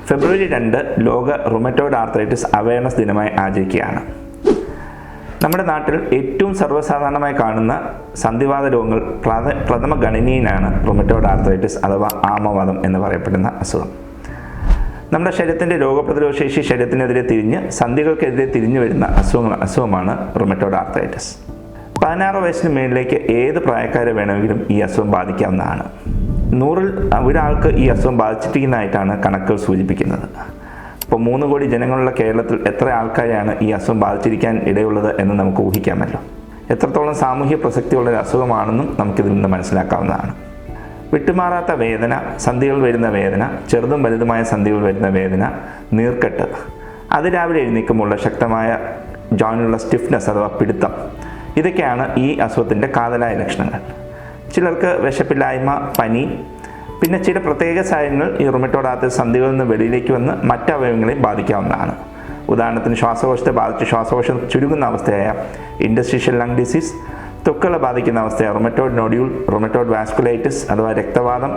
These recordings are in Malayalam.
ഫെബ്രുവരി 2 ലോക റുമറ്റോയ്ഡ് ആർത്രൈറ്റിസ് അവയർനെസ് ദിനമായി ആചരിക്കുകയാണ്. നമ്മുടെ നാട്ടിൽ ഏറ്റവും സർവ്വസാധാരണമായി കാണുന്ന സന്ധിവാത രോഗങ്ങൾ പ്രഥമ ഗണനീയനാണ് റുമറ്റോയ്ഡ് ആർത്രൈറ്റിസ് അഥവാ ആമവാദം എന്ന് പറയപ്പെടുന്ന അസുഖം. നമ്മുടെ ശരീരത്തിൻ്റെ രോഗപ്രതിരോധ ശേഷി ശരീരത്തിനെതിരെ തിരിഞ്ഞ് സന്ധികൾക്കെതിരെ തിരിഞ്ഞു വരുന്ന അസുഖമാണ് റുമറ്റോയ്ഡ് ആർത്രൈറ്റിസ്. 16 വയസ്സിന് മേളിലേക്ക് ഏത് പ്രായക്കാരെ വേണമെങ്കിലും ഈ അസുഖം ബാധിക്കാവുന്നതാണ്. 100-ൽ ഒരാൾക്ക് ഈ അസുഖം ബാധിച്ചിരിക്കുന്നതായിട്ടാണ് കണക്കുകൾ സൂചിപ്പിക്കുന്നത്. അപ്പോൾ 3 കോടി ജനങ്ങളുള്ള കേരളത്തിൽ എത്ര ആൾക്കാരെയാണ് ഈ അസുഖം ബാധിച്ചിരിക്കാൻ ഇടയുള്ളത് എന്ന് നമുക്ക് ഊഹിക്കാമല്ലോ. എത്രത്തോളം സാമൂഹ്യ പ്രസക്തിയുള്ള ഒരു അസുഖമാണെന്നും നമുക്കിതിൽ നിന്ന് മനസ്സിലാക്കാവുന്നതാണ്. വിട്ടുമാറാത്ത വേദന, സന്ധികൾ വരുന്ന വേദന, ചെറുതും വലുതുമായ സന്ധികൾ വരുന്ന വേദന, നീർക്കെട്ട്, അതിരാവിലെ എഴുന്നേൽക്കുമ്പോഴുള്ള ശക്തമായ ജോയിനുള്ള സ്റ്റിഫ്നെസ് അഥവാ പിടുത്തം, ഇതൊക്കെയാണ് ഈ അസുഖത്തിൻ്റെ കാതലായ ലക്ഷണങ്ങൾ. ചിലർക്ക് വിശപ്പില്ലായ്മ, പനി, പിന്നെ ചില പ്രത്യേക സാഹചര്യങ്ങൾ ഈ റുമറ്റോയ്ഡ് ആർത്രൈറ്റിസ് സന്ധികളിൽ നിന്ന് വെളിയിലേക്ക് വന്ന് മറ്റ് അവയവങ്ങളെയും ബാധിക്കാവുന്നതാണ്. ഉദാഹരണത്തിന് ശ്വാസകോശത്തെ ബാധിച്ച് ശ്വാസകോശം ചുരുങ്ങുന്ന അവസ്ഥയായ ഇൻറ്റർസ്റ്റീഷ്യൽ ലങ് ഡിസീസ്, ത്വക്കുകളെ ബാധിക്കുന്ന അവസ്ഥയായ റുമറ്റോയ്ഡ് നോഡ്യൂൾ, റുമറ്റോയ്ഡ് വാസ്കുലൈറ്റിസ് അഥവാ രക്തവാതം,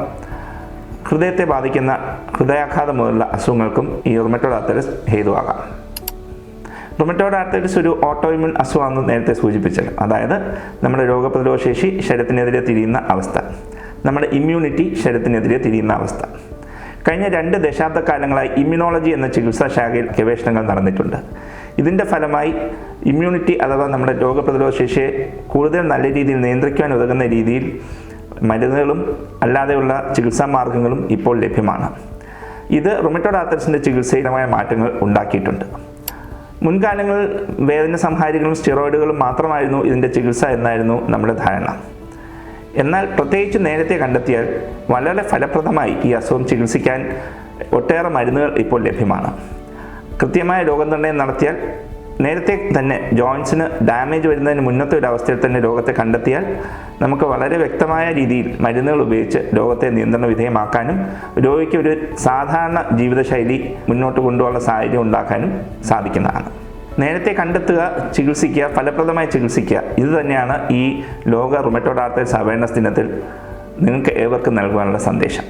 ഹൃദയത്തെ ബാധിക്കുന്ന ഹൃദയാഘാതം മുതലുള്ള അസുഖങ്ങൾക്കും ഈ റുമറ്റോയ്ഡ് ആർത്രൈറ്റിസ് ഹേതുവാകാം. റുമറ്റോയ്ഡ് ആർത്രൈറ്റിസ് ഒരു ഓട്ടോഇമ്യൂൺ അസുഖമാണെന്ന് നേരത്തെ സൂചിപ്പിച്ചത്. അതായത് നമ്മുടെ രോഗപ്രതിരോധ ശേഷി ശരീരത്തിനെതിരെ തിരിയുന്ന അവസ്ഥ, നമ്മുടെ ഇമ്മ്യൂണിറ്റി ശരീരത്തിനെതിരെ തിരിയുന്ന അവസ്ഥ. കഴിഞ്ഞ 2 ദശാബ്ദക്കാലങ്ങളായി ഇമ്മ്യൂണോളജി എന്ന ചികിത്സാ ശാഖയിൽ ഗവേഷണങ്ങൾ നടന്നിട്ടുണ്ട്. ഇതിൻ്റെ ഫലമായി ഇമ്മ്യൂണിറ്റി അഥവാ നമ്മുടെ രോഗപ്രതിരോധ ശേഷിയെ കൂടുതൽ നല്ല രീതിയിൽ നിയന്ത്രിക്കാൻ ഉതകുന്ന രീതിയിൽ മരുന്നുകളും അല്ലാതെയുള്ള ചികിത്സാ മാർഗങ്ങളും ഇപ്പോൾ ലഭ്യമാണ്. ഇത് റുമറ്റോയ്ഡ് ആർത്രൈറ്റിസിൻ്റെ ചികിത്സയിലമായ മാറ്റങ്ങൾ ഉണ്ടാക്കിയിട്ടുണ്ട്. മുൻകാലങ്ങളിൽ വേദന സംഹാരികളും സ്റ്റിറോയിഡുകളും മാത്രമായിരുന്നു ഇതിൻ്റെ ചികിത്സ എന്നായിരുന്നു നമ്മുടെ ധാരണ. എന്നാൽ പ്രത്യേകിച്ച് നേരത്തെ കണ്ടെത്തിയാൽ വളരെ ഫലപ്രദമായി ഈ അസുഖം ചികിത്സിക്കാൻ ഒട്ടേറെ മരുന്നുകൾ ഇപ്പോൾ ലഭ്യമാണ്. കൃത്യമായ രോഗനിർണയം നടത്തിയാൽ നേരത്തെ തന്നെ ജോയിൻസിന് ഡാമേജ് വരുന്നതിന് മുന്നത്തെ ഒരു അവസ്ഥയിൽ തന്നെ രോഗത്തെ കണ്ടെത്തിയാൽ നമുക്ക് വളരെ വ്യക്തമായ രീതിയിൽ മരുന്നുകൾ ഉപയോഗിച്ച് രോഗത്തെ നിയന്ത്രണ വിധേയമാക്കാനും രോഗിക്ക് ഒരു സാധാരണ ജീവിതശൈലി മുന്നോട്ട് കൊണ്ടുപോകാനുള്ള സാഹചര്യം ഉണ്ടാക്കാനും സാധിക്കുന്നതാണ്. നേരത്തെ കണ്ടെത്തുക, ചികിത്സിക്കുക, ഫലപ്രദമായി ചികിത്സിക്കുക, ഇത് തന്നെയാണ് ഈ ലോക റുമറ്റോയ്ഡ് ആർത്രൈറ്റിസ് അവയർനെസ് ദിനത്തിൽ നിങ്ങൾക്ക് ഏവർക്കും നൽകുവാനുള്ള സന്ദേശം.